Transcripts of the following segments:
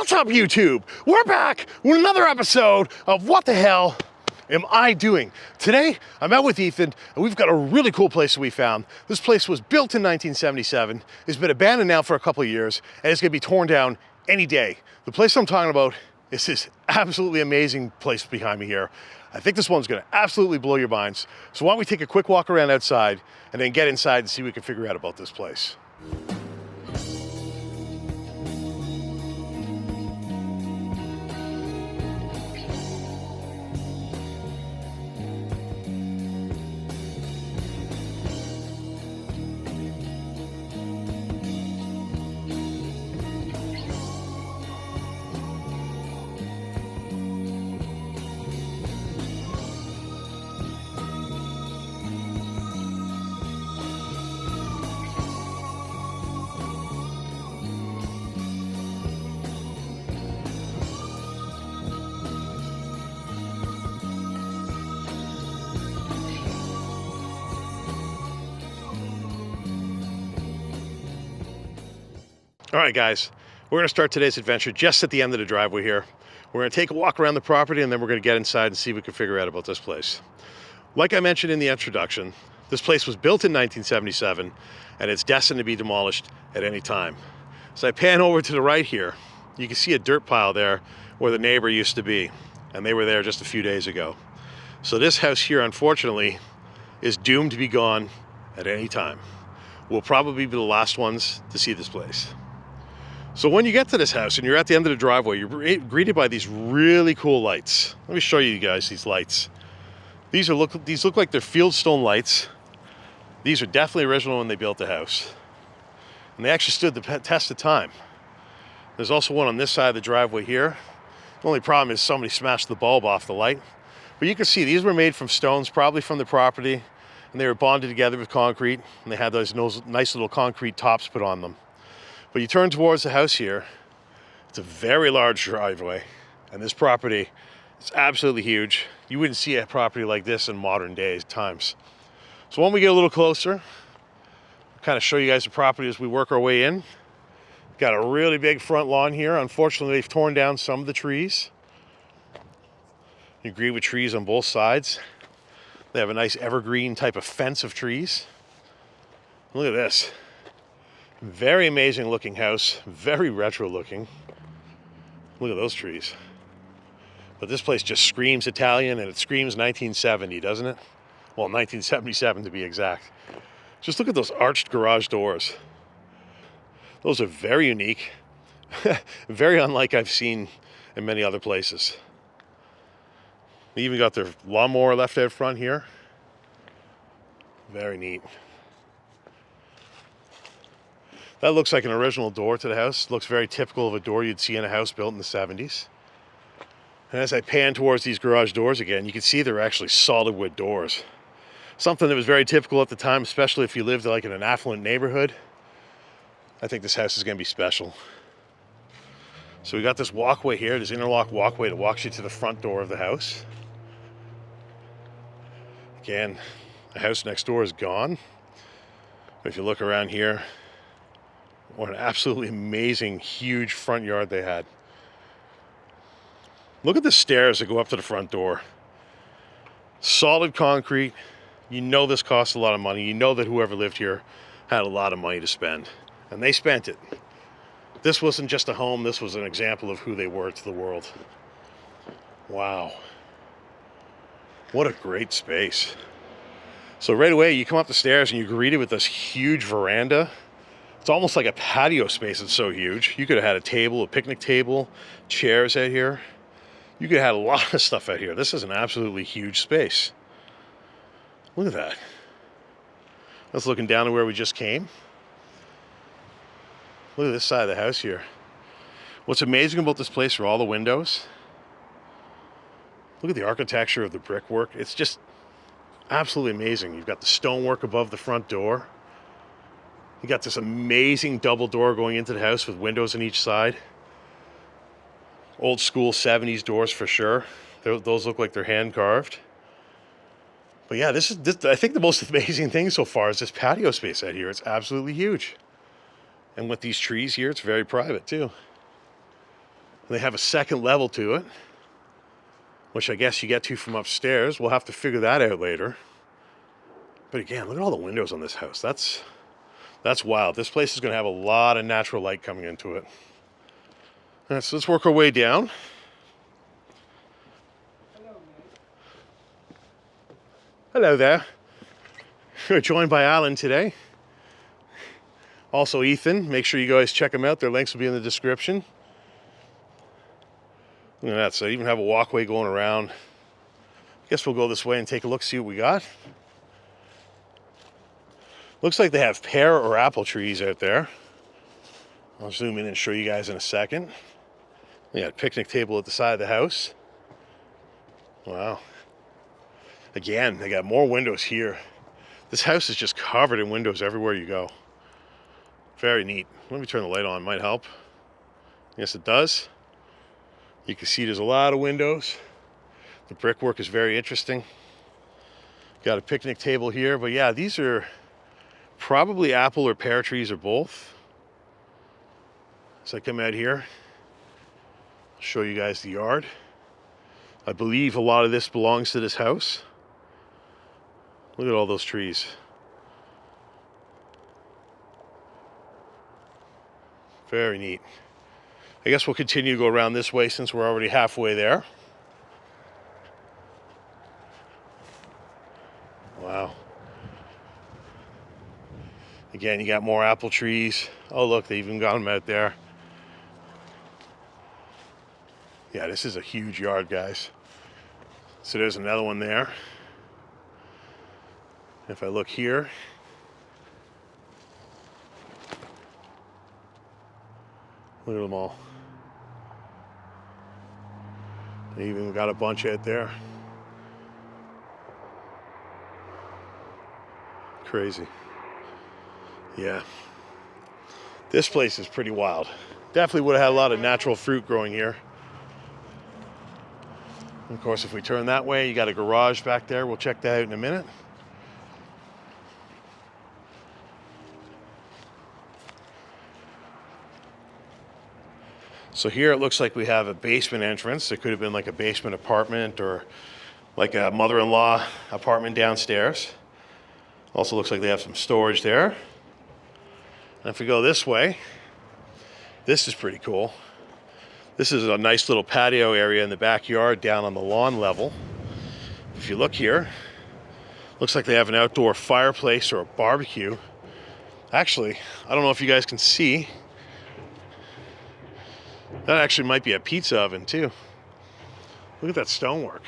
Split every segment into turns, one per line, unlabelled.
What's up, YouTube? We're back with another episode of What the Hell Am I Doing? Today, I'm out with Ethan, and we've got a really cool place that we found. This place was built in 1977. It's been abandoned now for a couple of years, and it's gonna be torn down any day. The place I'm talking about is this absolutely amazing place behind me here. I think this one's gonna absolutely blow your minds. So why don't we take a quick walk around outside, and then get inside and see what we can figure out about this place. All right, guys, we're gonna start today's adventure just at the end of the driveway here. We're gonna take a walk around the property, and then we're gonna get inside and see what we can figure out about this place. Like I mentioned in the introduction, this place was built in 1977, and it's destined to be demolished at any time. So I pan over to the right here. You can see a dirt pile there where the neighbor used to be, and they were there just a few days ago. So this house here, unfortunately, is doomed to be gone at any time. We'll probably be the last ones to see this place. So when you get to this house and you're at the end of the driveway, you're greeted by these really cool lights. Let me show you guys these lights. These look like they're fieldstone lights. These are definitely original when they built the house. And they actually stood the test of time. There's also one on this side of the driveway here. The only problem is somebody smashed the bulb off the light. But you can see these were made from stones, probably from the property, and they were bonded together with concrete, and they had those nice little concrete tops put on them. But you turn towards the house here, it's a very large driveway, and this property is absolutely huge. You wouldn't see a property like this in modern day times. So when we get a little closer, I'll kind of show you guys the property as we work our way in. Got a really big front lawn here. Unfortunately, they've torn down some of the trees. You agree with trees on both sides. They have a nice evergreen type of fence of trees. Look at this. Very amazing looking house, very retro looking. Look at those trees. But this place just screams Italian, and it screams 1970, doesn't it? Well, 1977 to be exact. Just look at those arched garage doors. Those are very unique, very unlike I've seen in many other places. They even got their lawnmower left out front here. Very neat. That looks like an original door to the house. Looks very typical of a door you'd see in a house built in the 70s. And as I pan towards these garage doors again, you can see they're actually solid wood doors. Something that was very typical at the time, especially if you lived like in an affluent neighborhood. I think this house is going to be special. So we got this walkway here, this interlock walkway that walks you to the front door of the house. Again, the house next door is gone. But if you look around here, what an absolutely amazing, huge front yard they had. Look at the stairs that go up to the front door. Solid concrete. You know this costs a lot of money. You know that whoever lived here had a lot of money to spend. And they spent it. This wasn't just a home. This was an example of who they were to the world. Wow. What a great space. So right away, you come up the stairs and you're greeted with this huge veranda. It's almost like a patio space. It's so huge. You could have had a table, a picnic table, chairs out here. You could have had a lot of stuff out here. This is an absolutely huge space. Look at that. That's looking down to where we just came. Look at this side of the house here. What's amazing about this place are all the windows. Look at the architecture of the brickwork. It's just absolutely amazing. You've got the stonework above the front door. You got this amazing double door going into the house with windows on each side. Old school 70s doors for sure. Those look like they're hand carved. But yeah, this I think the most amazing thing so far is this patio space out here. It's absolutely huge. And with these trees here, it's very private too. They have a second level to it, which I guess you get to from upstairs. We'll have to figure that out later. But again, look at all the windows on this house. That's wild. This place is going to have a lot of natural light coming into it. All right, so let's work our way down. Hello there. We're joined by Alan today. Also Ethan. Make sure you guys check them out. Their links will be in the description. Look at that. So I even have a walkway going around. I guess we'll go this way and take a look, see what we got. Looks like they have pear or apple trees out there. I'll zoom in and show you guys in a second. They got a picnic table at the side of the house. Wow. Again, they got more windows here. This house is just covered in windows everywhere you go. Very neat. Let me turn the light on, might help. Yes, it does. You can see there's a lot of windows. The brickwork is very interesting. Got a picnic table here, but yeah, these are probably apple or pear trees or both. So I come out here, show you guys the yard. I believe a lot of this belongs to this house. Look at all those trees. Very neat. I guess we'll continue to go around this way since we're already halfway there. Wow. Again, you got more apple trees. Oh, look, they even got them out there. Yeah, this is a huge yard, guys. So there's another one there. If I look here, look at them all. They even got a bunch out there. Crazy. Yeah. This place is pretty wild. Definitely would have had a lot of natural fruit growing here. And of course, if we turn that way, you got a garage back there. We'll check that out in a minute. So here it looks like we have a basement entrance. It could have been like a basement apartment or like a mother-in-law apartment downstairs. Also looks like they have some storage there. And if we go this way, this is pretty cool. This is a nice little patio area in the backyard down on the lawn level. If you look here, looks like they have an outdoor fireplace or a barbecue. Actually, I don't know if you guys can see. That actually might be a pizza oven too. Look at that stonework.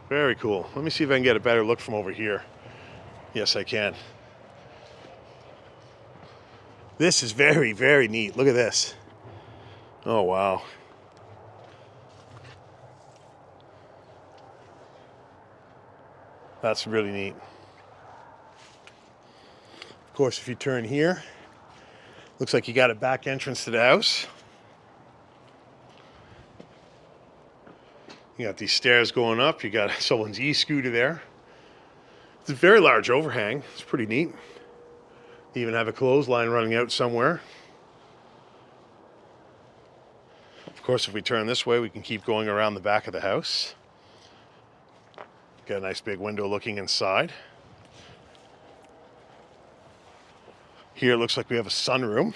Very cool. Let me see if I can get a better look from over here. Yes, I can. This is very, very neat. Look at this. Oh, wow. That's really neat. Of course, if you turn here, looks like you got a back entrance to the house. You got these stairs going up. You got someone's e-scooter there. It's a very large overhang. It's pretty neat. You even have a clothesline running out somewhere. Of course, if we turn this way, we can keep going around the back of the house. Got a nice big window looking inside. Here it looks like we have a sunroom.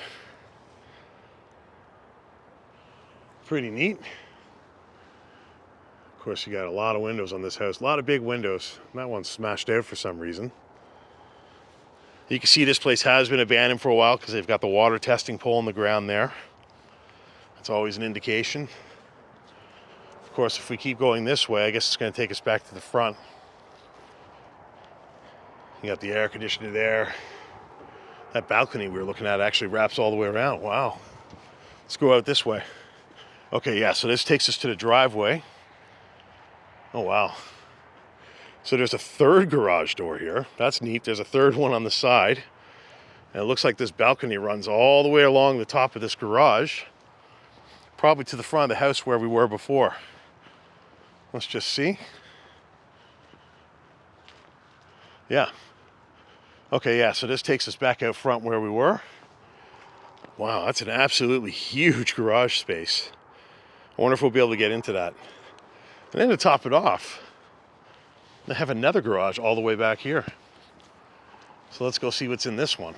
Pretty neat. Of course, you got a lot of windows on this house. A lot of big windows. That one's smashed out for some reason. You can see this place has been abandoned for a while because they've got the water testing pole in the ground there. That's always an indication. Of course, if we keep going this way, I guess it's going to take us back to the front. You got the air conditioner there. That balcony we were looking at actually wraps all the way around. Wow. Let's go out this way. Okay, yeah, so this takes us to the driveway. Oh, wow. So there's a third garage door here. That's neat. There's a third one on the side. And it looks like this balcony runs all the way along the top of this garage. Probably to the front of the house where we were before. Let's just see. Yeah. Okay, yeah, so this takes us back out front where we were. Wow, that's an absolutely huge garage space. I wonder if we'll be able to get into that. And then to top it off, they have another garage all the way back here. So let's go see what's in this one.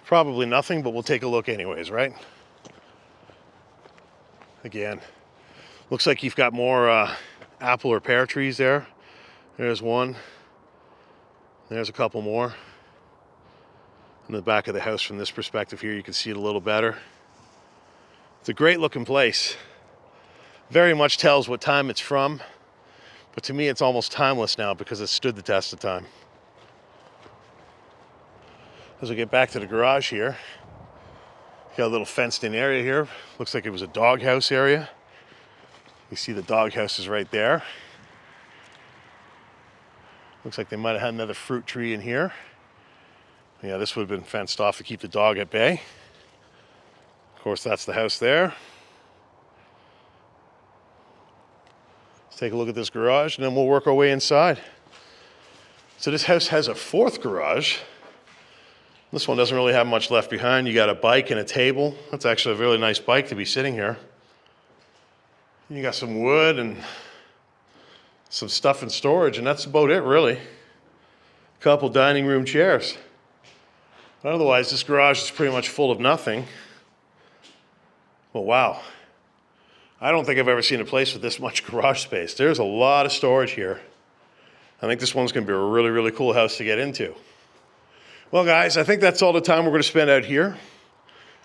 Probably nothing, but we'll take a look anyways, right? Again, looks like you've got more apple or pear trees there. There's one. There's a couple more. In the back of the house from this perspective here, you can see it a little better. It's a great looking place. Very much tells what time it's from, but to me it's almost timeless now because it stood the test of time. As we get back to the garage here, got a little fenced in area here. Looks like it was a doghouse area. You see the doghouse is right there. Looks like they might have had another fruit tree in here. Yeah, this would have been fenced off to keep the dog at bay. Of course, that's the house there. Let's take a look at this garage and then we'll work our way inside. So this house has a fourth garage. This one doesn't really have much left behind. You got a bike and a table. That's actually a really nice bike to be sitting here. You got some wood and some stuff in storage, and that's about it, really. A couple dining room chairs. But otherwise, this garage is pretty much full of nothing. Well, wow. I don't think I've ever seen a place with this much garage space. There's a lot of storage here. I think this one's going to be a really, really cool house to get into. Well, guys, I think that's all the time we're going to spend out here.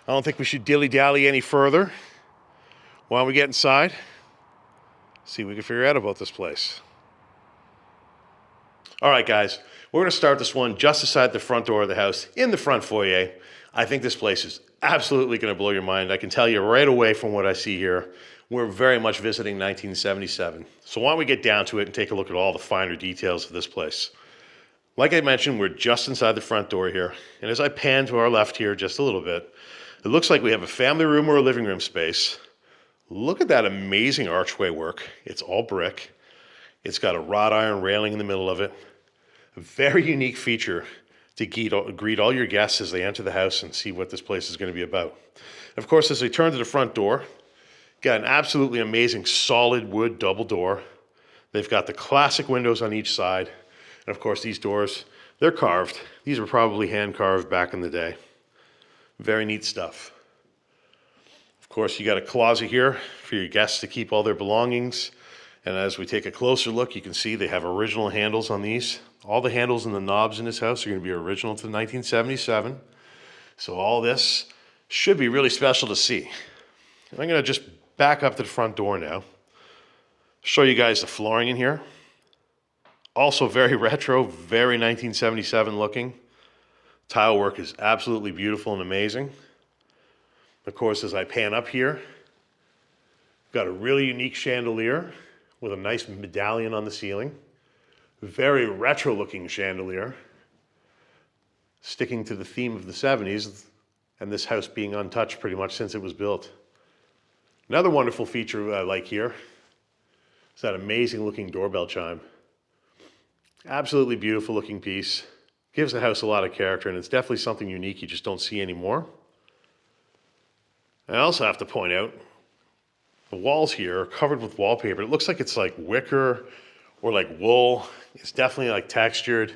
I don't think we should dilly-dally any further. Why don't we get inside? See what we can figure out about this place. All right, guys, we're going to start this one just beside the front door of the house in the front foyer. I think this place is absolutely going to blow your mind. I can tell you right away from what I see here, we're very much visiting 1977. So why don't we get down to it and take a look at all the finer details of this place. Like I mentioned, we're just inside the front door here. And as I pan to our left here just a little bit, it looks like we have a family room or a living room space. Look at that amazing archway work. It's all brick. It's got a wrought iron railing in the middle of it. A very unique feature to greet all your guests as they enter the house and see what this place is going to be about. Of course, as they turn to the front door, got an absolutely amazing solid wood double door. They've got the classic windows on each side. And of course, these doors, they're carved. These were probably hand carved back in the day. Very neat stuff. Of course, you got a closet here for your guests to keep all their belongings. And as we take a closer look, you can see they have original handles on these. All the handles and the knobs in this house are going to be original to 1977. So all this should be really special to see. And I'm going to just back up to the front door now. Show you guys the flooring in here. Also very retro, very 1977 looking. Tile work is absolutely beautiful and amazing. Of course, as I pan up here, got a really unique chandelier with a nice medallion on the ceiling. Very retro looking chandelier. Sticking to the theme of the 70s and this house being untouched pretty much since it was built. Another wonderful feature I like here is that amazing looking doorbell chime. Absolutely beautiful looking piece. Gives the house a lot of character, and it's definitely something unique you just don't see anymore. I also have to point out, the walls here are covered with wallpaper. It looks like it's like wicker or like wool. It's definitely like textured.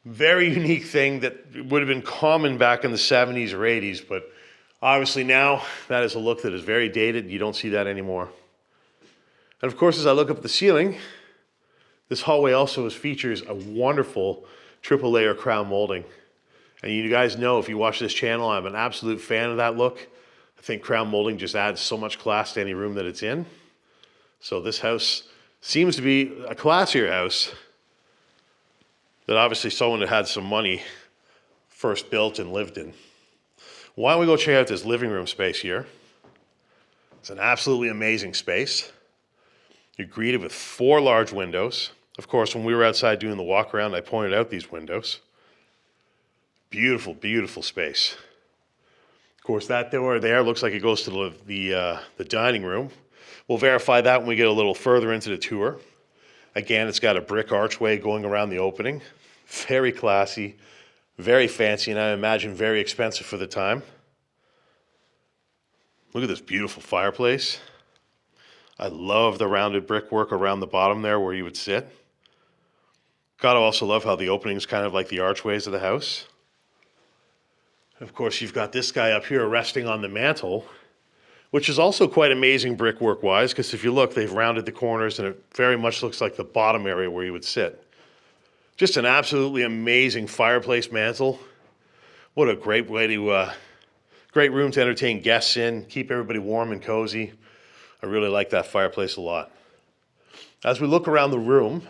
Very unique thing that would have been common back in the 70s or 80s, but obviously now that is a look that is very dated. You don't see that anymore. And of course, as I look up at the ceiling, this hallway also features a wonderful triple layer crown molding. And you guys know, if you watch this channel, I'm an absolute fan of that look. I think crown molding just adds so much class to any room that it's in. So this house seems to be a classier house that obviously someone that had some money first built and lived in. Why don't we go check out this living room space here? It's an absolutely amazing space. You're greeted with 4 large windows. Of course, when we were outside doing the walk around, I pointed out these windows. Beautiful, beautiful space. Of course, that door there looks like it goes to the dining room. We'll verify that when we get a little further into the tour. Again, it's got a brick archway going around the opening. Very classy, very fancy, and I imagine very expensive for the time. Look at this beautiful fireplace. I love the rounded brickwork around the bottom there where you would sit. Gotta also love how the opening is kind of like the archways of the house. And of course, you've got this guy up here resting on the mantle, which is also quite amazing brickwork-wise, because if you look, they've rounded the corners and it very much looks like the bottom area where you would sit. Just an absolutely amazing fireplace mantle. What a great way to, great room to entertain guests in, keep everybody warm and cozy. I really like that fireplace a lot. As we look around the room,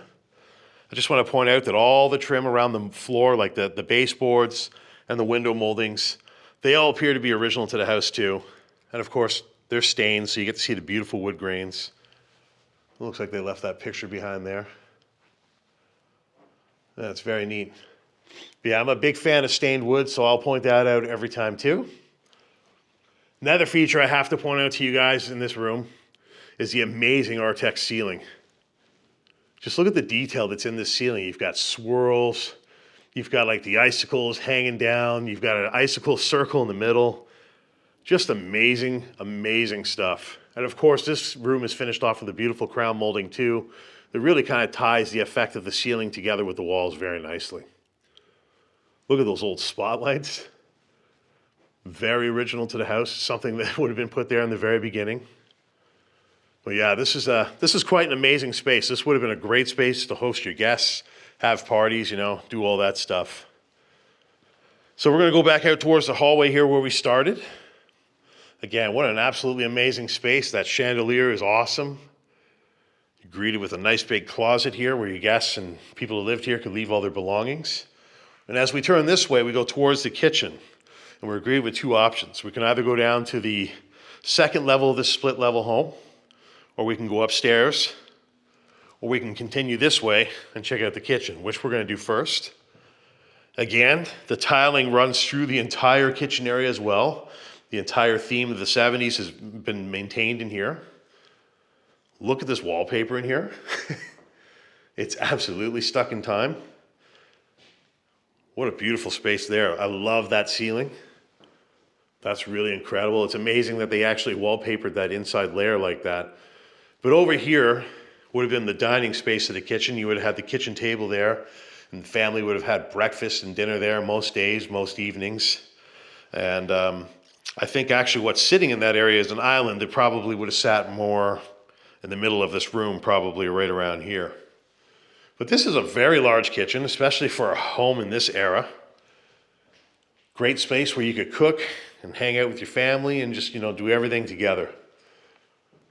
I just want to point out that all the trim around the floor, like the baseboards and the window moldings, they all appear to be original to the house too. And of course, they're stained, so you get to see the beautiful wood grains. It looks like they left that picture behind there. That's very neat. But yeah, I'm a big fan of stained wood, so I'll point that out every time too. Another feature I have to point out to you guys in this room is the amazing Artex ceiling. Just look at the detail that's in this ceiling. You've got swirls, you've got like the icicles hanging down, you've got an icicle circle in the middle. Just amazing, amazing stuff. And of course, this room is finished off with a beautiful crown molding too, that really kind of ties the effect of the ceiling together with the walls very nicely. Look at those old spotlights. Very original to the house, something that would have been put there in the very beginning. But yeah, this is quite an amazing space. This would have been a great space to host your guests, have parties, you know, do all that stuff. So we're going to go back out towards the hallway here where we started. Again, what an absolutely amazing space. That chandelier is awesome. You're greeted with a nice big closet here where your guests and people who lived here could leave all their belongings. And as we turn this way, we go towards the kitchen. And we're greeted with two options. We can either go down to the second level of this split level home, or we can go upstairs, or we can continue this way and check out the kitchen, which we're going to do first. Again, the tiling runs through the entire kitchen area as well. The entire theme of the 70s has been maintained in here. Look at this wallpaper in here. It's absolutely stuck in time. What a beautiful space there. I love that ceiling. That's really incredible. It's amazing that they actually wallpapered that inside layer like that. But over here would have been the dining space of the kitchen. You would have had the kitchen table there, and the family would have had breakfast and dinner there most days, most evenings. And I think actually what's sitting in that area is an island that probably would have sat more in the middle of this room, probably right around here. But this is a very large kitchen, especially for a home in this era. Great space where you could cook and hang out with your family and just, you know, do everything together.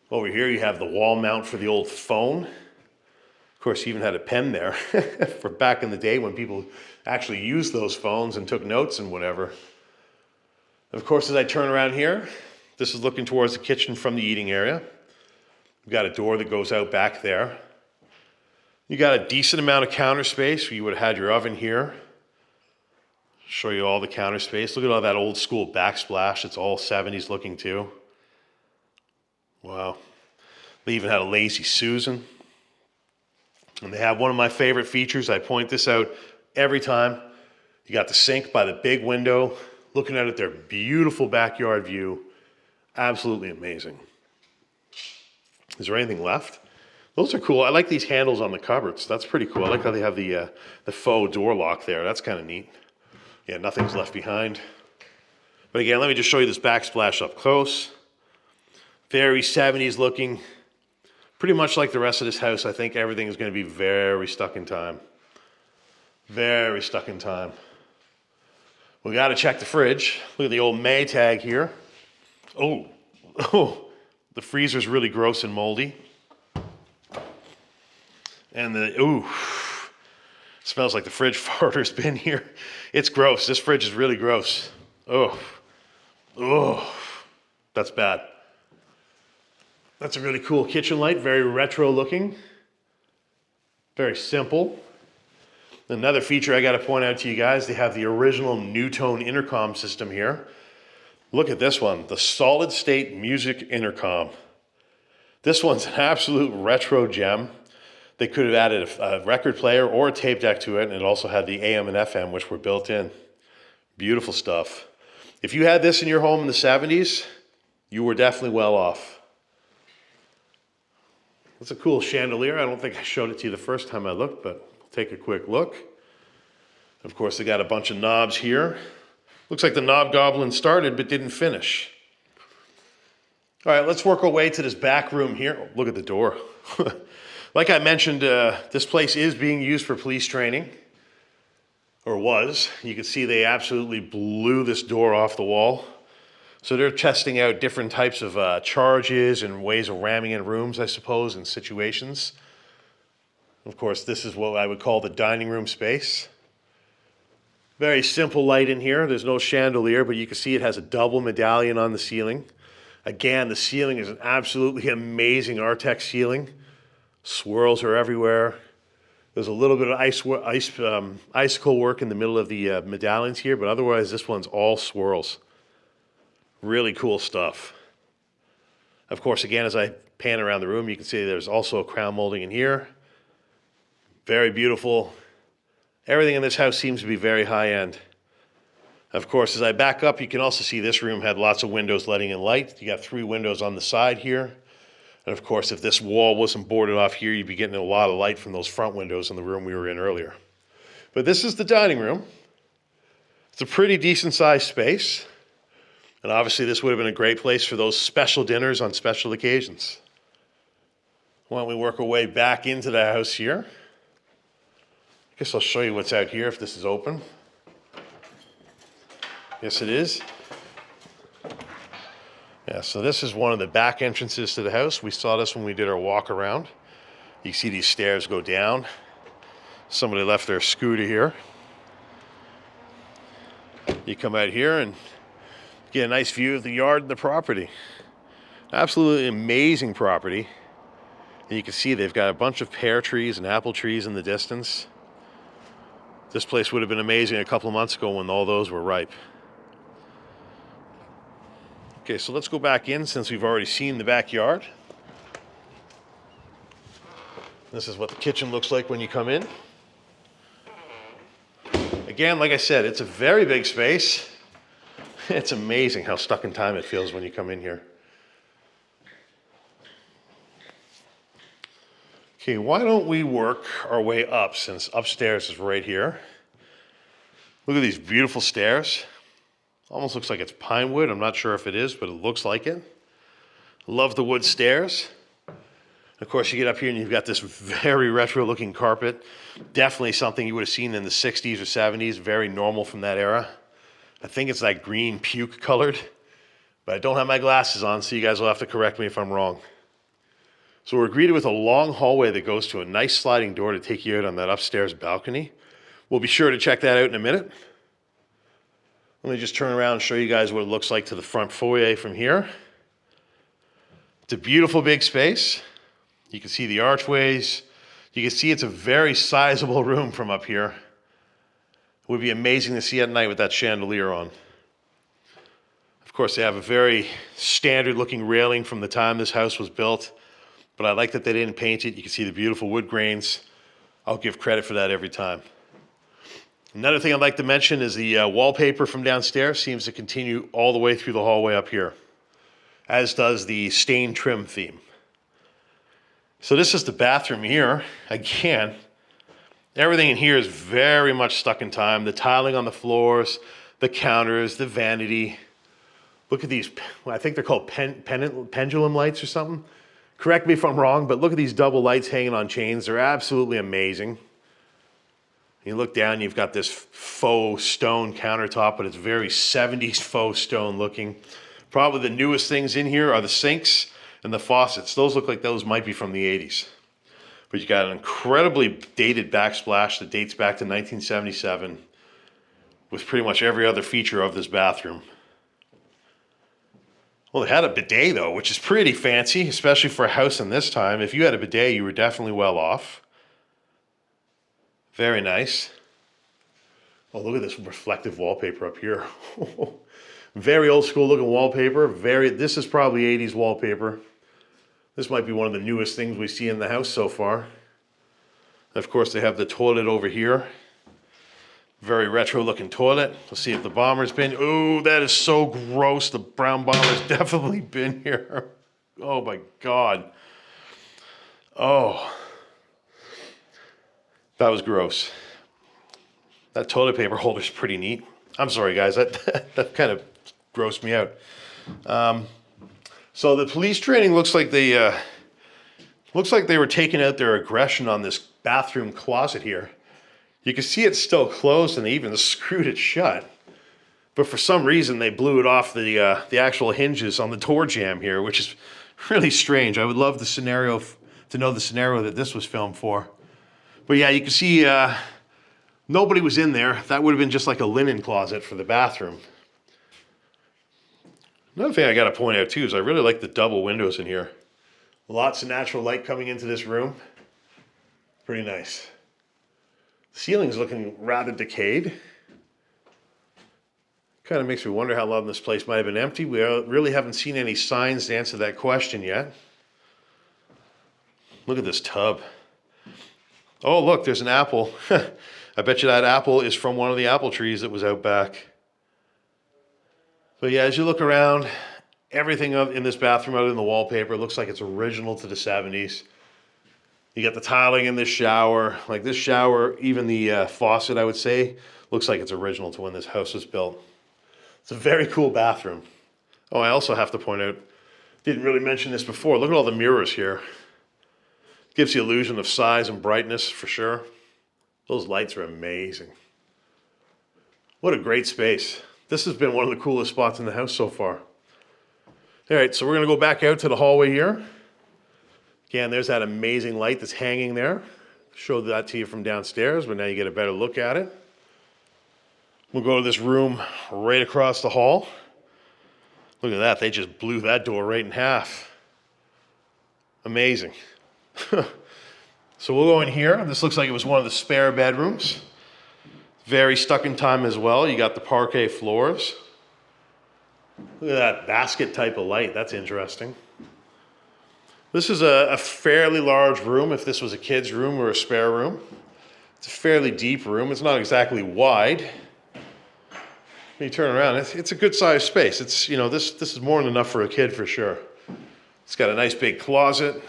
Over here you have the wall mount for the old phone. Of course, you even had a pen there for back in the day when people actually used those phones and took notes and whatever. Of course, as I turn around here, this is looking towards the kitchen from the eating area. We've got a door that goes out back there. You got a decent amount of counter space where you would have had your oven here. Show you all the counter space. Look at all that old school backsplash. It's all 70s looking too. Wow. They even had a Lazy Susan. And they have one of my favorite features. I point this out every time. You got the sink by the big window, looking out at their beautiful backyard view. Absolutely amazing. Is there anything left? Those are cool. I like these handles on the cupboards. That's pretty cool. I like how they have the faux door lock there. That's kind of neat. Yeah, nothing's left behind. But again, let me just show you this backsplash up close. Very 70s looking. Pretty much like the rest of this house, I think everything is going to be very stuck in time. Very stuck in time. We got to check the fridge. Look at the old May tag here. Oh, the freezer's really gross and moldy. And smells like the fridge farter's been here. It's gross. This fridge is really gross. Oh, that's bad. That's a really cool kitchen light, very retro looking. Very simple. Another feature I got to point out to you guys, they have the original Newtone intercom system here. Look at this one, the solid state music intercom. This one's an absolute retro gem. They could have added a record player or a tape deck to it, and it also had the AM and FM, which were built in. Beautiful stuff. If you had this in your home in the 70s, you were definitely well off. That's a cool chandelier. I don't think I showed it to you the first time I looked, but take a quick look. Of course, they got a bunch of knobs here. Looks like the knob goblin started but didn't finish. All right, let's work our way to this back room here. Oh, look at the door. Like I mentioned, this place is being used for police training, or was. You can see they absolutely blew this door off the wall. So they're testing out different types of charges and ways of ramming in rooms, I suppose, and situations. Of course, this is what I would call the dining room space. Very simple light in here. There's no chandelier, but you can see it has a double medallion on the ceiling. Again, the ceiling is an absolutely amazing Artex ceiling. Swirls are everywhere. There's a little bit of icicle work in the middle of the medallions here, but otherwise this one's all swirls. Really cool stuff. Of course, again, as I pan around the room, you can see there's also a crown molding in here. Very beautiful. Everything in this house seems to be very high end. Of course, as I back up, you can also see this room had lots of windows letting in light. You got 3 windows on the side here. And of course, if this wall wasn't boarded off here, you'd be getting a lot of light from those front windows in the room we were in earlier. But this is the dining room. It's a pretty decent sized space. And obviously this would have been a great place for those special dinners on special occasions. Why don't we work our way back into the house here? I guess I'll show you what's out here if this is open. Yes, it is. Yeah, so this is one of the back entrances to the house. We saw this when we did our walk around. You see these stairs go down. Somebody left their scooter here. You come out here and get a nice view of the yard and the property. Absolutely amazing property. And you can see they've got a bunch of pear trees and apple trees in the distance. This place would have been amazing a couple of months ago when all those were ripe. Okay, so let's go back in since we've already seen the backyard. This is what the kitchen looks like when you come in. Again, like I said, it's a very big space. It's amazing how stuck in time it feels when you come in here. Okay, why don't we work our way up since upstairs is right here. Look at these beautiful stairs. Almost looks like it's pine wood. I'm not sure if it is, but it looks like it. Love the wood stairs. Of course, you get up here and you've got this very retro looking carpet. Definitely something you would have seen in the 60s or 70s. Very normal from that era. I think it's like green puke colored, but I don't have my glasses on, so you guys will have to correct me if I'm wrong. So we're greeted with a long hallway that goes to a nice sliding door to take you out on that upstairs balcony. We'll be sure to check that out in a minute. Let me just turn around and show you guys what it looks like to the front foyer from here. It's a beautiful big space. You can see the archways. You can see it's a very sizable room from up here. It would be amazing to see at night with that chandelier on. Of course, they have a very standard looking railing from the time this house was built, but I like that they didn't paint it. You can see the beautiful wood grains. I'll give credit for that every time. Another thing I'd like to mention is the wallpaper from downstairs seems to continue all the way through the hallway up here, as does the stain trim theme. So this is the bathroom here. Again, everything in here is very much stuck in time. The tiling on the floors, the counters, the vanity. Look at these, I think they're called pendulum lights or something. Correct me if I'm wrong, but look at these double lights hanging on chains. They're absolutely amazing. You look down, you've got this faux stone countertop, but it's very 70s faux stone looking. Probably the newest things in here are the sinks and the faucets. Those look like those might be from the 80s. But you got an incredibly dated backsplash that dates back to 1977 with pretty much every other feature of this bathroom. Well, they had a bidet though, which is pretty fancy, especially for a house in this time. If you had a bidet, you were definitely well off. Very nice. Oh, look at this reflective wallpaper up here. Very old school looking wallpaper. This is probably 80s wallpaper. This might be one of the newest things we see in the house so far. Of course, they have the toilet over here. Very retro looking toilet. Let's see if the bomber's been. Oh, that is so gross. The brown bomber's definitely been here. Oh my God. Oh, that was gross. That toilet paper holder's pretty neat. I'm sorry, guys. That kind of grossed me out. So the police training looks like they were taking out their aggression on this bathroom closet here. You can see it's still closed, and they even screwed it shut. But for some reason, they blew it off the actual hinges on the door jamb here, which is really strange. I would love to know the scenario that this was filmed for. But yeah, you can see nobody was in there. That would have been just like a linen closet for the bathroom. Another thing I got to point out too is I really like the double windows in here. Lots of natural light coming into this room. Pretty nice. The ceiling's looking rather decayed. Kind of makes me wonder how long this place might have been empty. We really haven't seen any signs to answer that question yet. Look at this tub. Oh, look, there's an apple. I bet you that apple is from one of the apple trees that was out back. But yeah, as you look around, everything in this bathroom other than the wallpaper looks like it's original to the 70s. You got the tiling in this shower. Like this shower, even the faucet, I would say, looks like it's original to when this house was built. It's a very cool bathroom. Oh, I also have to point out, didn't really mention this before. Look at all the mirrors here. Gives the illusion of size and brightness for sure. Those lights are amazing. What a great space. This has been one of the coolest spots in the house so far. All right, so we're gonna go back out to the hallway here. Again, there's that amazing light that's hanging there. Showed that to you from downstairs, but now you get a better look at it. We'll go to this room right across the hall. Look at that, they just blew that door right in half. Amazing. So we'll go in here. This looks like it was one of the spare bedrooms. Very stuck in time as well. You got the parquet floors. Look at that basket type of light. That's interesting. This is a fairly large room if this was a kid's room or a spare room. It's a fairly deep room. It's not exactly wide. When you turn around, it's a good sized space. It's, you know, this is more than enough for a kid for sure. It's got a nice big closet.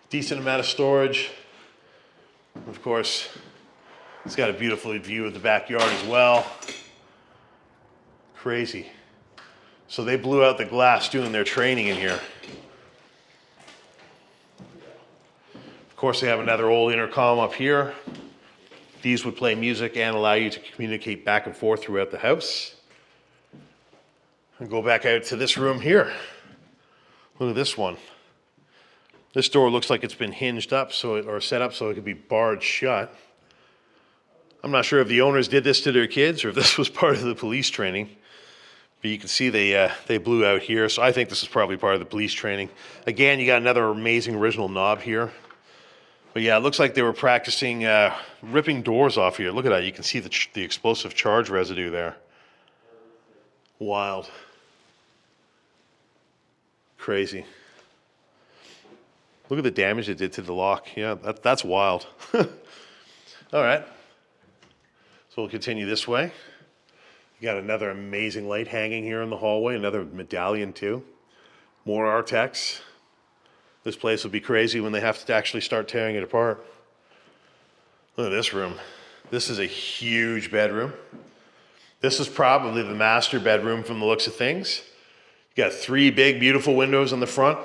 Decent amount of storage. Of course, it's got a beautiful view of the backyard as well. Crazy. So they blew out the glass doing their training in here. Of course, they have another old intercom up here. These would play music and allow you to communicate back and forth throughout the house. And go back out to this room here. Look at this one. This door looks like it's been hinged up or set up so it could be barred shut. I'm not sure if the owners did this to their kids or if this was part of the police training. But you can see they blew out here. So I think this is probably part of the police training. Again, you got another amazing original knob here. But yeah, it looks like they were practicing ripping doors off here. Look at that. You can see the explosive charge residue there. Wild. Crazy. Look at the damage it did to the lock. Yeah, that's wild. All right. So we'll continue this way. You got another amazing light hanging here in the hallway, another medallion too. More Artex. This place will be crazy when they have to actually start tearing it apart. Look at this room. This is a huge bedroom. This is probably the master bedroom from the looks of things. You got 3 big, beautiful windows on the front.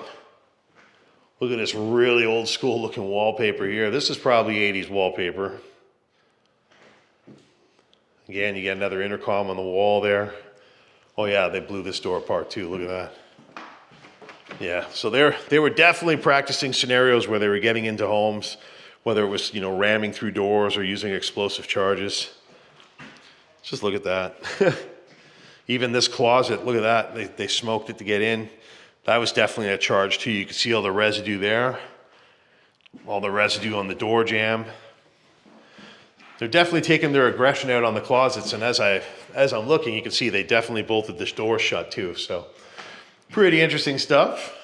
Look at this really old school looking wallpaper here. This is probably 80s wallpaper. Again, you get another intercom on the wall there. Oh yeah, they blew this door apart too. Look at that. Yeah, so they were definitely practicing scenarios where they were getting into homes, whether it was, you know, ramming through doors or using explosive charges. Just look at that. Even this closet, look at that. They smoked it to get in. That was definitely a charge too. You can see all the residue there. All the residue on the door jamb. They're definitely taking their aggression out on the closets, and as I'm looking, you can see they definitely bolted this door shut too. So pretty interesting stuff.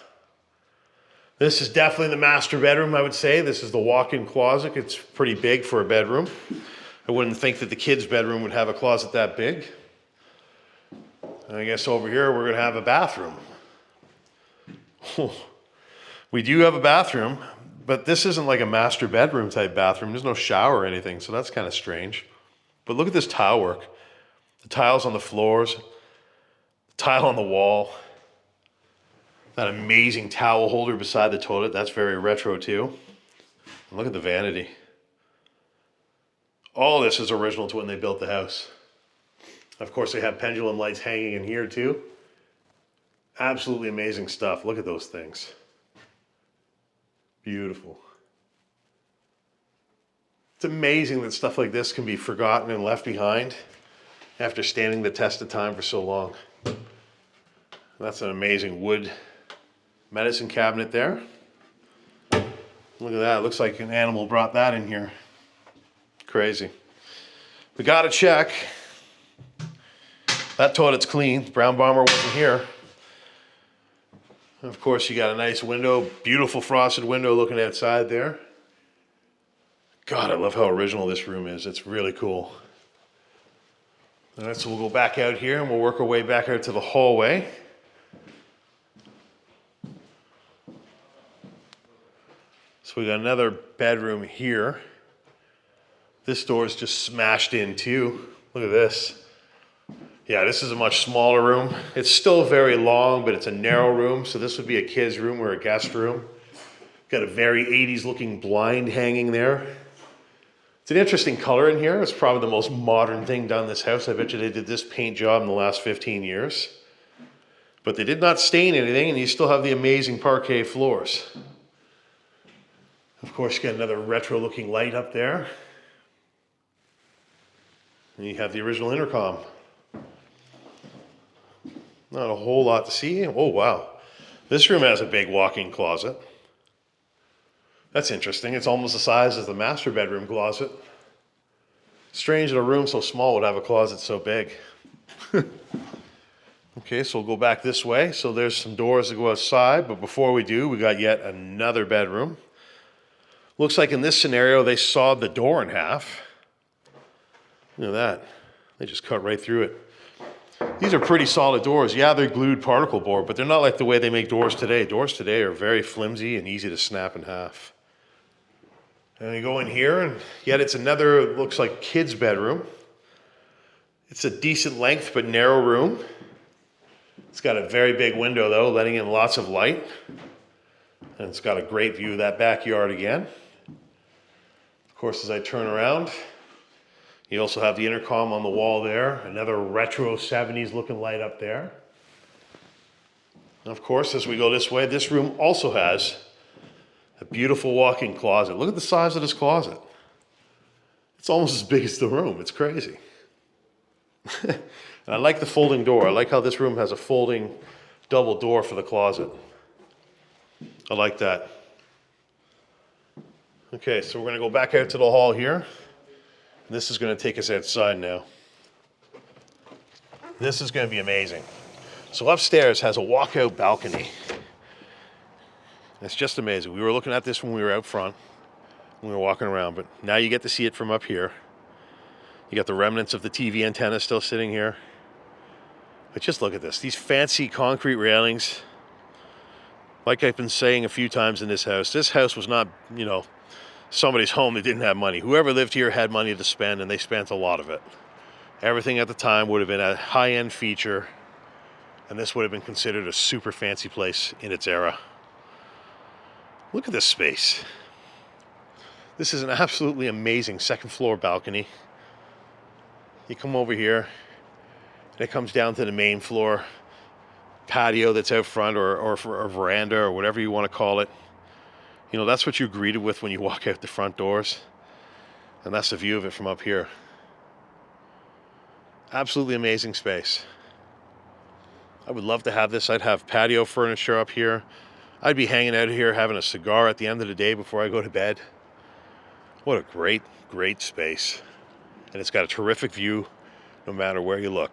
This is definitely the master bedroom, I would say. This is the walk-in closet. It's pretty big for a bedroom. I wouldn't think that the kids' bedroom would have a closet that big. And I guess over here we're gonna have a bathroom. We do have a bathroom, but this isn't like a master bedroom type bathroom. There's no shower or anything, so that's kind of strange. But look at this tile work. The tiles on the floors, the tile on the wall. That amazing towel holder beside the toilet, that's very retro too. And look at the vanity. All this is original to when they built the house. Of course, they have pendulum lights hanging in here too. Absolutely amazing stuff. Look at those things. Beautiful. It's amazing that stuff like this can be forgotten and left behind after standing the test of time for so long. That's an amazing wood medicine cabinet there. Look at that, it looks like an animal brought that in here. Crazy. We gotta check. That toilet's clean, Brown Bomber wasn't here. And of course you got a nice window, beautiful frosted window looking outside there. God, I love how original this room is, it's really cool. All right, so we'll go back out here and we'll work our way back out to the hallway. So we got another bedroom here. This door is just smashed in too. Look at this. Yeah, this is a much smaller room. It's still very long, but it's a narrow room. So this would be a kid's room or a guest room. Got a very 80s looking blind hanging there. It's an interesting color in here. It's probably the most modern thing done in this house. I bet you they did this paint job in the last 15 years. But they did not stain anything, and you still have the amazing parquet floors. Of course, you got another retro looking light up there. And you have the original intercom. Not a whole lot to see. Oh, wow. This room has a big walk-in closet. That's interesting. It's almost the size as the master bedroom closet. Strange that a room so small would have a closet so big. Okay, so we'll go back this way. So there's some doors that go outside, but before we do, we got yet another bedroom. Looks like in this scenario, they sawed the door in half. Look at that. They just cut right through it. These are pretty solid doors. Yeah, they're glued particle board, but they're not like the way they make doors today. Doors today are very flimsy and easy to snap in half. And you go in here, and yet it's another, looks like kid's bedroom. It's a decent length, but narrow room. It's got a very big window though, letting in lots of light. And it's got a great view of that backyard again. Of course, as I turn around, you also have the intercom on the wall there. Another retro 70s looking light up there. And of course, as we go this way, this room also has a beautiful walk-in closet. Look at the size of this closet. It's almost as big as the room. It's crazy. And I like the folding door. I like how this room has a folding double door for the closet. I like that. Okay, so we're going to go back out to the hall here. This is going to take us outside now. This is going to be amazing. So upstairs has a walkout balcony. It's just amazing. We were looking at this when we were out front, when we were walking around, but now you get to see it from up here. You got the remnants of the TV antenna still sitting here. But just look at this. These fancy concrete railings. Like I've been saying a few times in this house was not, somebody's home that didn't have money. Whoever lived here had money to spend, and they spent a lot of it. Everything at the time would have been a high-end feature, and this would have been considered a super fancy place in its era. Look at this space. This is an absolutely amazing second floor balcony. You come over here, and it comes down to the main floor patio that's out front, or for a veranda, or whatever you want to call it. That's what you're greeted with when you walk out the front doors. And that's the view of it from up here. Absolutely amazing space. I would love to have this. I'd have patio furniture up here. I'd be hanging out here having a cigar at the end of the day before I go to bed. What a great, great space. And it's got a terrific view no matter where you look.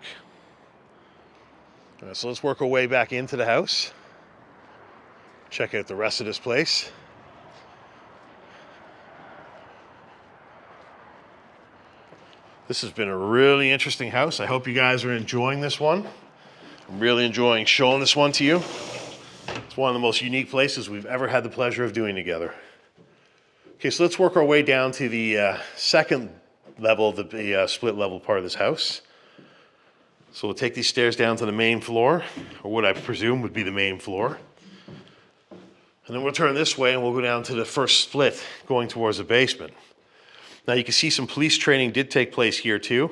All right, so let's work our way back into the house. Check out the rest of this place. This has been a really interesting house. I hope you guys are enjoying this one. I'm really enjoying showing this one to you. It's one of the most unique places we've ever had the pleasure of doing together. Okay, so let's work our way down to the second level of the split level part of this house. So we'll take these stairs down to the main floor, or what I presume would be the main floor. And then we'll turn this way and we'll go down to the first split going towards the basement. Now you can see some police training did take place here too.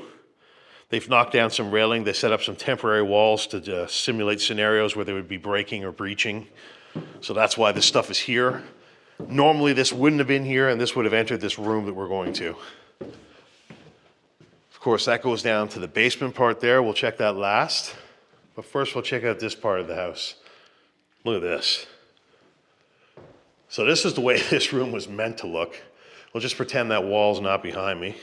They've knocked down some railing. They set up some temporary walls to simulate scenarios where they would be breaking or breaching. So that's why this stuff is here. Normally this wouldn't have been here and this would have entered this room that we're going to. Of course, that goes down to the basement part there. We'll check that last. But first we'll check out this part of the house. Look at this. So this is the way this room was meant to look. We'll just pretend that wall's not behind me.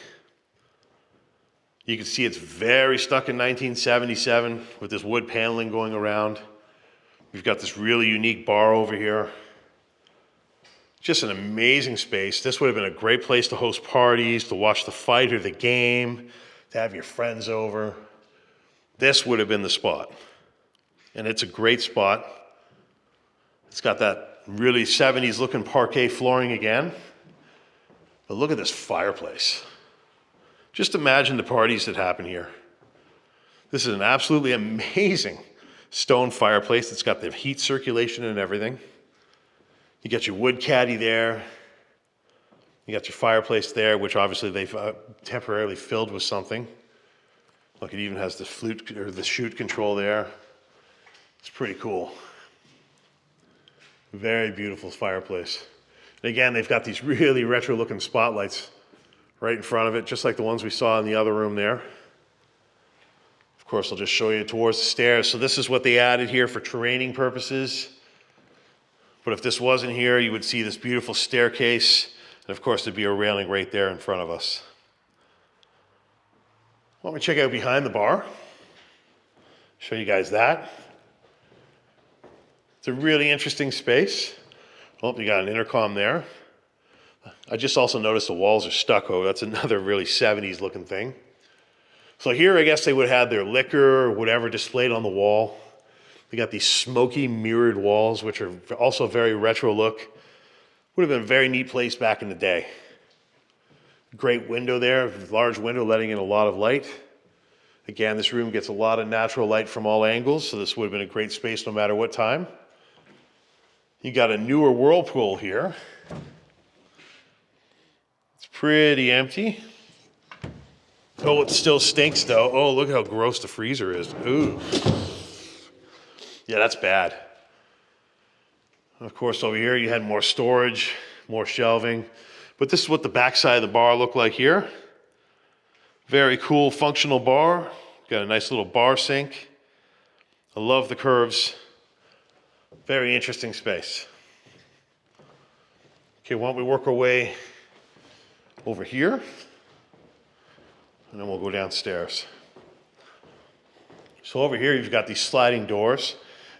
You can see it's very stuck in 1977 with this wood paneling going around. We've got this really unique bar over here. Just an amazing space. This would have been a great place to host parties, to watch the fight or the game, to have your friends over. This would have been the spot. And it's a great spot. It's got that really 70s looking parquet flooring again. But look at this fireplace. Just imagine the parties that happen here. This is an absolutely amazing stone fireplace. It's got the heat circulation and everything. You got your wood caddy there. You got your fireplace there, which obviously they've temporarily filled with something. Look, it even has the flute or the chute control there. It's pretty cool. Very beautiful fireplace. And again, they've got these really retro looking spotlights right in front of it, just like the ones we saw in the other room there. Of course, I'll just show you towards the stairs. So this is what they added here for training purposes. But if this wasn't here, you would see this beautiful staircase. And of course, there'd be a railing right there in front of us. Why don't we check out behind the bar? Show you guys that. It's a really interesting space. Oh, you got an intercom there. I just also noticed the walls are stucco. That's another really 70s looking thing. So here, I guess they would have their liquor or whatever displayed on the wall. They got these smoky mirrored walls, which are also very retro look. Would have been a very neat place back in the day. Great window there, large window letting in a lot of light. Again, this room gets a lot of natural light from all angles, so this would have been a great space no matter what time. You got a newer whirlpool here. Pretty empty. Oh, it still stinks though. Oh, look how gross the freezer is. Ooh. Yeah, that's bad. Of course, over here you had more storage, more shelving. But this is what the backside of the bar looked like here. Very cool functional bar. Got a nice little bar sink. I love the curves. Very interesting space. Okay, why don't we work our way over here, and then we'll go downstairs. So over here, you've got these sliding doors.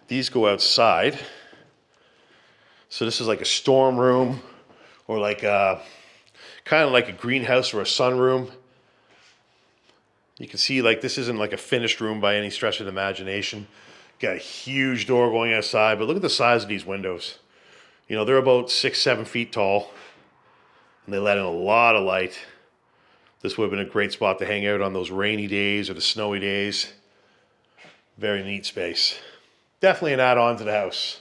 These go outside. So this is like a storm room, or like kind of like a greenhouse or a sunroom. You can see like this isn't like a finished room by any stretch of the imagination. Got a huge door going outside, but look at the size of these windows. You know, they're about 6-7 feet tall. And they let in a lot of light. This would have been a great spot to hang out on those rainy days or the snowy days. Very neat space. Definitely an add-on to the house.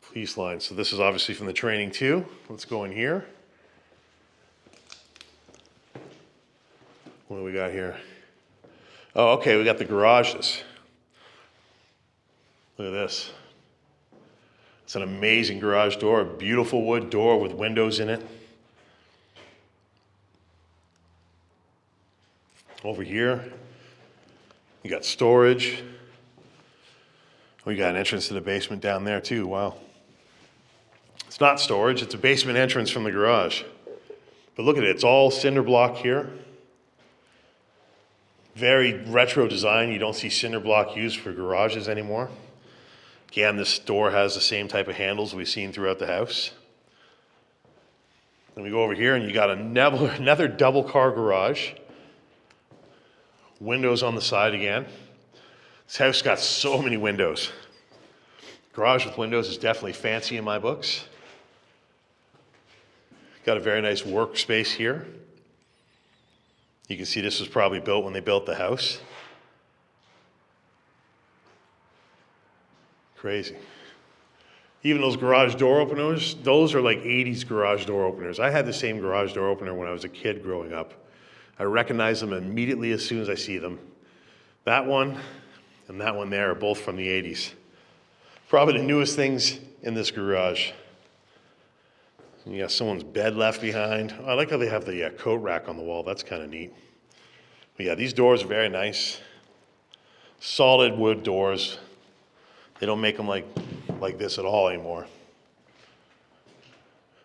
Police line. So this is obviously from the training too. Let's go in here. What do we got here? Oh, okay, we got the garages. Look at this. It's an amazing garage door, a beautiful wood door with windows in it. Over here, you got storage. We got an entrance to the basement down there too, wow. It's not storage, it's a basement entrance from the garage. But look at it, it's all cinder block here. Very retro design, you don't see cinder block used for garages anymore. Again, this door has the same type of handles we've seen throughout the house. Then we go over here and you got another double car garage. Windows on the side again. This house got so many windows. Garage with windows is definitely fancy in my books. Got a very nice workspace here. You can see this was probably built when they built the house. Crazy. Even those garage door openers, those are like 80s garage door openers. I had the same garage door opener when I was a kid growing up. I recognize them immediately as soon as I see them. That one and that one there are both from the 80s. Probably the newest things in this garage. You got someone's bed left behind. I like how they have the coat rack on the wall. That's kind of neat. But yeah, these doors are very nice. Solid wood doors. They don't make them like this at all anymore.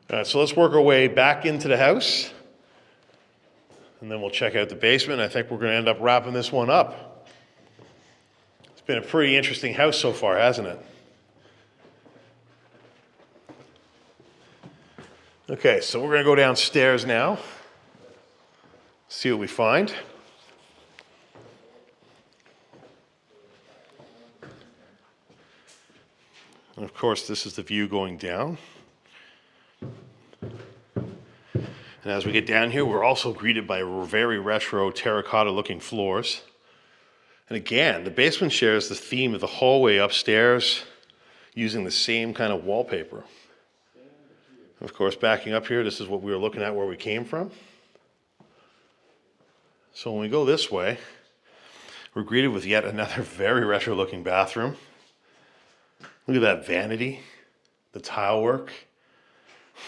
All right, so let's work our way back into the house. And then we'll check out the basement. I think we're going to end up wrapping this one up. It's been a pretty interesting house so far, hasn't it? Okay, so we're going to go downstairs now, see what we find. And of course, this is the view going down. And as we get down here, we're also greeted by very retro terracotta-looking floors. And again, the basement shares the theme of the hallway upstairs using the same kind of wallpaper. Of course, backing up here, this is what we were looking at where we came from. So when we go this way, we're greeted with yet another very retro-looking bathroom. Look at that vanity, the tile work.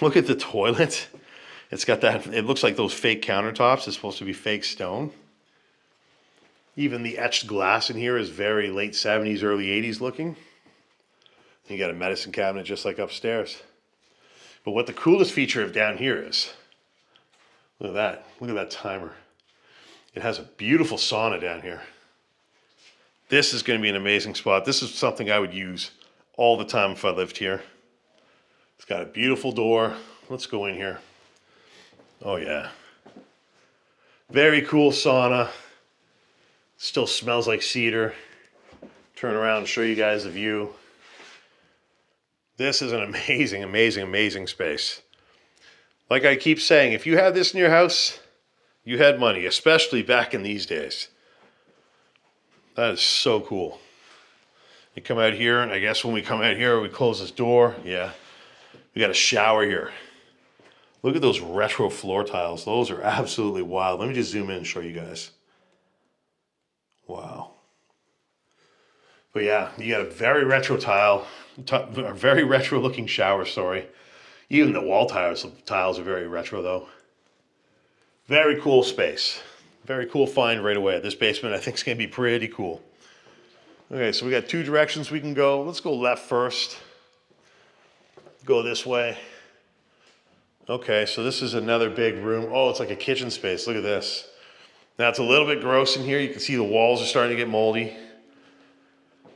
Look at the toilet. It's got that, it looks like those fake countertops. It's supposed to be fake stone. Even the etched glass in here is very late 70s, early 80s looking. You got a medicine cabinet just like upstairs. But what the coolest feature of down here is, look at that timer. It has a beautiful sauna down here. This is going to be an amazing spot. This is something I would use all the time if I lived here. It's got a beautiful door. Let's go in here. Oh yeah. Very cool sauna. Still smells like cedar. Turn around and show you guys the view. This is an amazing, amazing, amazing space. Like I keep saying, if you had this in your house, you had money, especially back in these days. That is so cool. You come out here, and I guess when we come out here, we close this door. Yeah, we got a shower here. Look at those retro floor tiles. Those are absolutely wild. Let me just zoom in and show you guys. Wow. But yeah, you got a very retro a very retro looking shower, sorry. Even the wall tiles are very retro though. Very cool space. Very cool find right away. This basement I think is going to be pretty cool. Okay, so we got two directions we can go. Let's go left first. Go this way. Okay, so this is another big room. Oh, it's like a kitchen space. Look at this. Now it's a little bit gross in here. You can see the walls are starting to get moldy.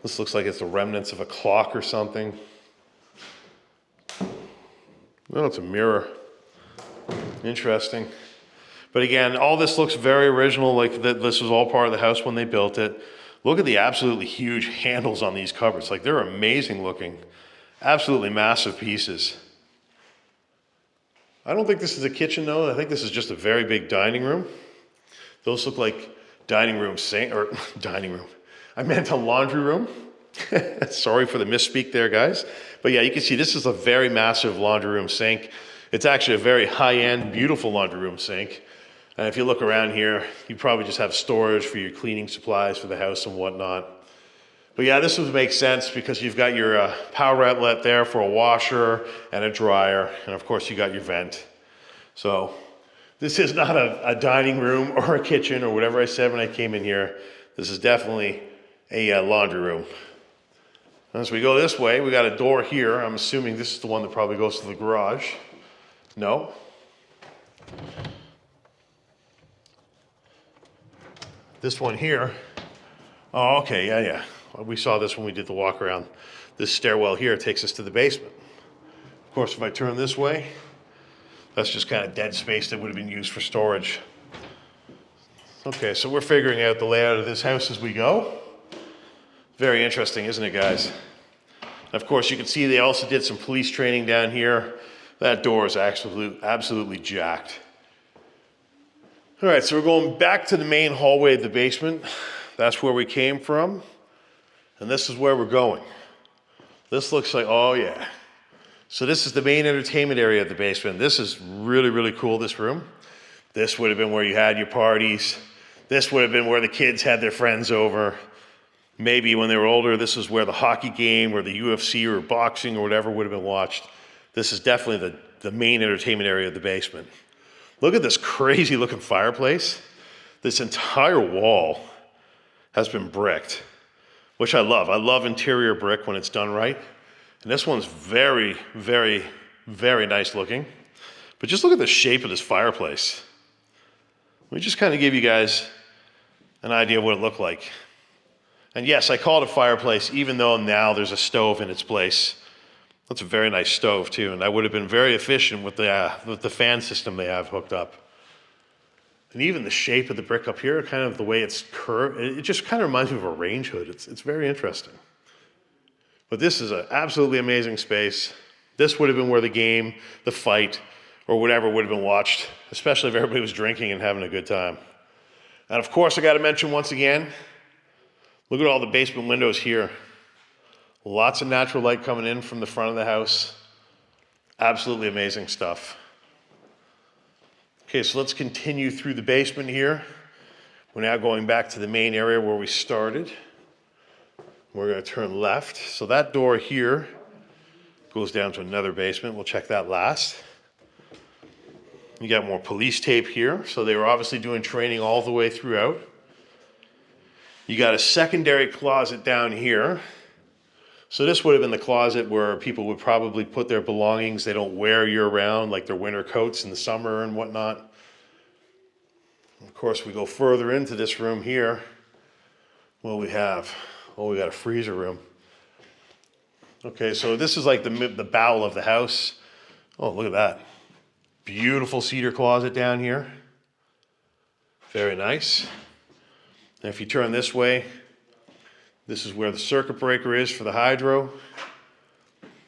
This looks like it's the remnants of a clock or something. Oh, it's a mirror. Interesting. But again, all this looks very original, like this was all part of the house when they built it. Look at the absolutely huge handles on these cupboards. Like they're amazing looking. Absolutely massive pieces. I don't think this is a kitchen though. I think this is just a very big dining room. Those look like dining room sink, or dining room. I meant a laundry room. Sorry for the misspeak there, guys. But yeah, you can see this is a very massive laundry room sink. It's actually a very high-end, beautiful laundry room sink. And if you look around here, you probably just have storage for your cleaning supplies for the house and whatnot. But yeah, this would make sense because you've got your power outlet there for a washer and a dryer. And of course, you got your vent. So this is not a dining room or a kitchen or whatever I said when I came in here. This is definitely a laundry room. As we go this way, we got a door here. I'm assuming this is the one that probably goes to the garage. No. This one here. Oh, okay, yeah. We saw this when we did the walk around. this stairwell here takes us to the basement. Of course, if I turn this way, that's just kind of dead space that would have been used for storage. Okay, so we're figuring out the layout of this house as we go. Very interesting, isn't it, guys? And of course, you can see they also did some police training down here. That door is absolutely jacked. All right, so we're going back to the main hallway of the basement. That's where we came from. And this is where we're going. This looks like, oh yeah. So this is the main entertainment area of the basement. This is really, really cool, this room. This would have been where you had your parties. This would have been where the kids had their friends over. Maybe when they were older, this is where the hockey game or the UFC or boxing or whatever would have been watched. This is definitely the main entertainment area of the basement. Look at this crazy looking fireplace. This entire wall has been bricked, which I love. I love interior brick when it's done right. And this one's very, very, very nice looking. But just look at the shape of this fireplace. Let me just kind of give you guys an idea of what it looked like. And yes, I call it a fireplace, even though now there's a stove in its place. That's a very nice stove too, and that would have been very efficient with the fan system they have hooked up. And even the shape of the brick up here, kind of the way it's curved, it just kind of reminds me of a range hood. It's very interesting. But this is an absolutely amazing space. This would have been where the game, the fight, or whatever would have been watched, especially if everybody was drinking and having a good time. And of course, I got to mention once again, look at all the basement windows here. Lots of natural light coming in from the front of the house. Absolutely amazing stuff. Okay, so let's continue through the basement here. We're now going back to the main area where we started. We're going to turn left. So that door here goes down to another basement. We'll check that last. You got more police tape here. So they were obviously doing training all the way throughout. You got a secondary closet down here. So this would have been the closet where people would probably put their belongings they don't wear year-round, like their winter coats in the summer and whatnot. Of course, we go further into this room here. What we have? Oh, we got a freezer room. Okay, so this is like the bowel of the house. Oh, look at that. Beautiful cedar closet down here. Very nice. And if you turn this way, this is where the circuit breaker is for the hydro.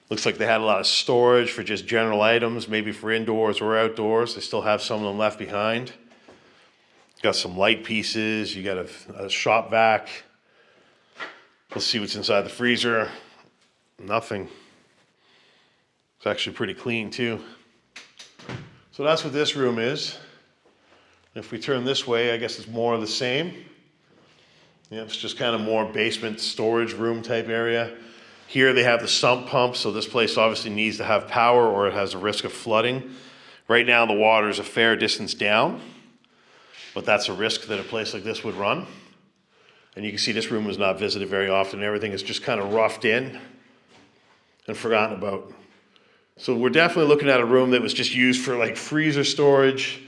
Looks like they had a lot of storage for just general items, maybe for indoors or outdoors. They still have some of them left behind. Got some light pieces. You got a shop vac. Let's see what's inside the freezer. Nothing. It's actually pretty clean too. So that's what this room is. If we turn this way, I guess it's more of the same. Yeah, it's just kind of more basement storage room type area. Here they have the sump pump, so this place obviously needs to have power or it has a risk of flooding. Right now the water is a fair distance down, but that's a risk that a place like this would run. And you can see this room was not visited very often. Everything is just kind of roughed in and forgotten about. So we're definitely looking at a room that was just used for like freezer storage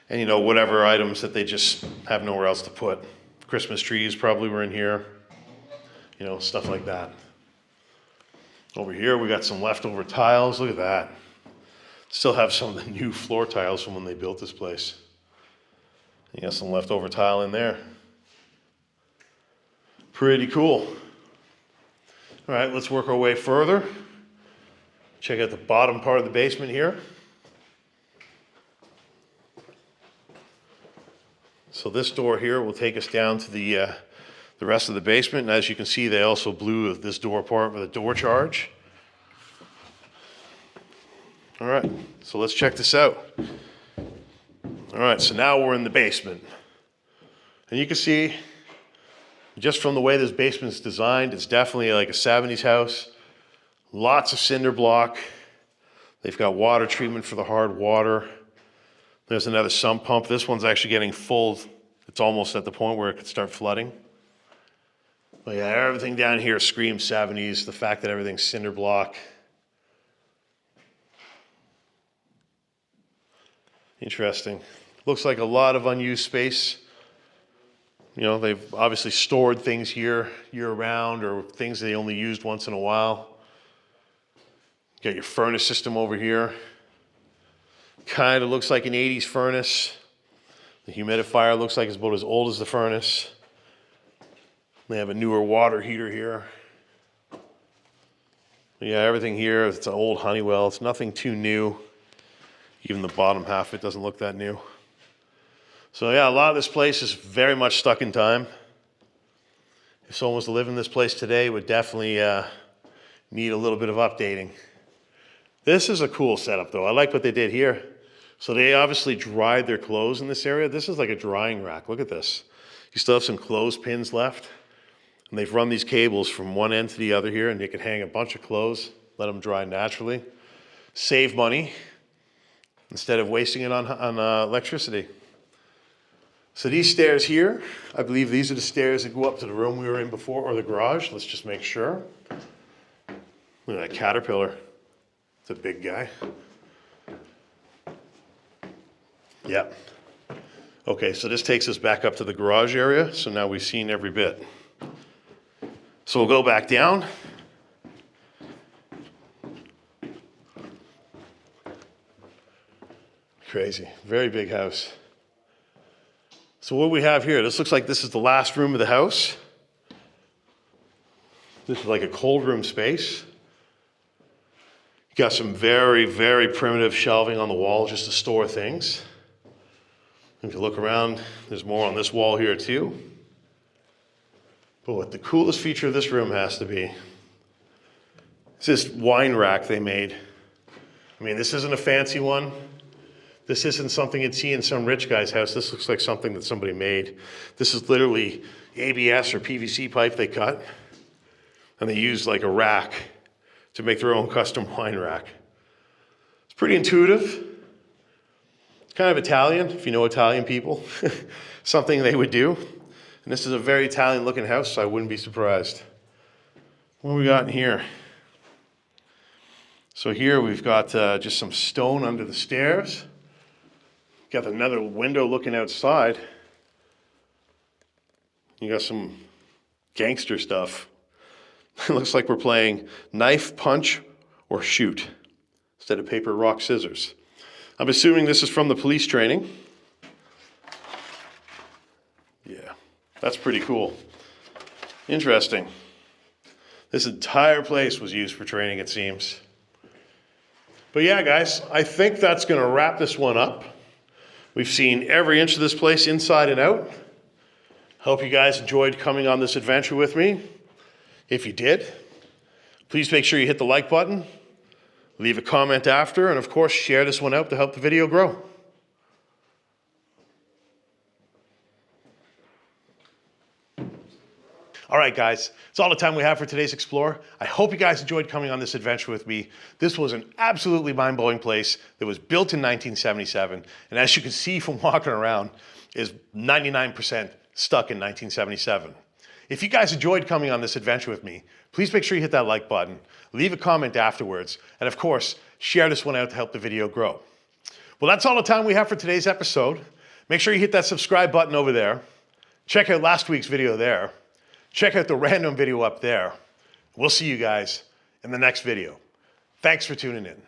and, you know, whatever items that they just have nowhere else to put. Christmas trees probably were in here, you know, stuff like that. Over here we got some leftover tiles. Look at that. Still have some of the new floor tiles from when they built this place. You got some leftover tile in there. Pretty cool. All right, let's work our way further. Check out the bottom part of the basement here. So this door here will take us down to the rest of the basement. And as you can see, they also blew this door apart with a door charge. All right, so let's check this out. All right, so now we're in the basement. And you can see, just from the way this basement's designed, it's definitely like a 70s house. Lots of cinder block. They've got water treatment for the hard water. There's another sump pump. This one's actually getting full. It's almost at the point where it could start flooding. But yeah, everything down here screams 70s. The fact that everything's cinder block. Interesting. Looks like a lot of unused space. You know, they've obviously stored things here year round or things they only used once in a while. Got your furnace system over here. Kind of looks like an 80s furnace. The humidifier looks like it's about as old as the furnace. They have a newer water heater here. Yeah, everything here, it's an old Honeywell. It's nothing too new. Even the bottom half of it doesn't look that new. So yeah, a lot of this place is very much stuck in time. If someone was to live in this place today, it would definitely need a little bit of updating. This is a cool setup though. I like what they did here. So they obviously dried their clothes in this area. This is like a drying rack. Look at this. You still have some clothespins left. And they've run these cables from one end to the other here, and you can hang a bunch of clothes, let them dry naturally. Save money instead of wasting it on electricity. So these stairs here, I believe these are the stairs that go up to the room we were in before, or the garage. Let's just make sure. Look at that caterpillar. It's a big guy. Yep. Okay, so this takes us back up to the garage area. So now we've seen every bit. So we'll go back down. Crazy, very big house. So what we have here, this looks like this is the last room of the house. This is like a cold room space. You got some very, very primitive shelving on the wall just to store things. If you look around, there's more on this wall here too. But what the coolest feature of this room has to be is this wine rack they made. I mean, this isn't a fancy one. This isn't something you'd see in some rich guy's house. This looks like something that somebody made. This is literally ABS or PVC pipe they cut, and they used like a rack to make their own custom wine rack. It's pretty intuitive. Kind of Italian, if you know Italian people. Something they would do. And this is a very Italian looking house, so I wouldn't be surprised. What do we got in here? So here we've got just some stone under the stairs. Got another window looking outside. You got some gangster stuff. It looks like we're playing knife, punch, or shoot instead of paper, rock, scissors. I'm assuming this is from the police training. Yeah, that's pretty cool. Interesting. This entire place was used for training, it seems. But yeah, guys, I think that's going to wrap this one up. We've seen every inch of this place inside and out. Hope you guys enjoyed coming on this adventure with me. If you did, please make sure you hit the like button, leave a comment after, and of course, share this one out to help the video grow. All right, guys, that's all the time we have for today's Explore. I hope you guys enjoyed coming on this adventure with me. This was an absolutely mind-blowing place that was built in 1977, and as you can see from walking around, is 99% stuck in 1977. If you guys enjoyed coming on this adventure with me, please make sure you hit that like button, leave a comment afterwards, and of course, share this one out to help the video grow. Well, that's all the time we have for today's episode. Make sure you hit that subscribe button over there. Check out last week's video there. Check out the random video up there. We'll see you guys in the next video. Thanks for tuning in.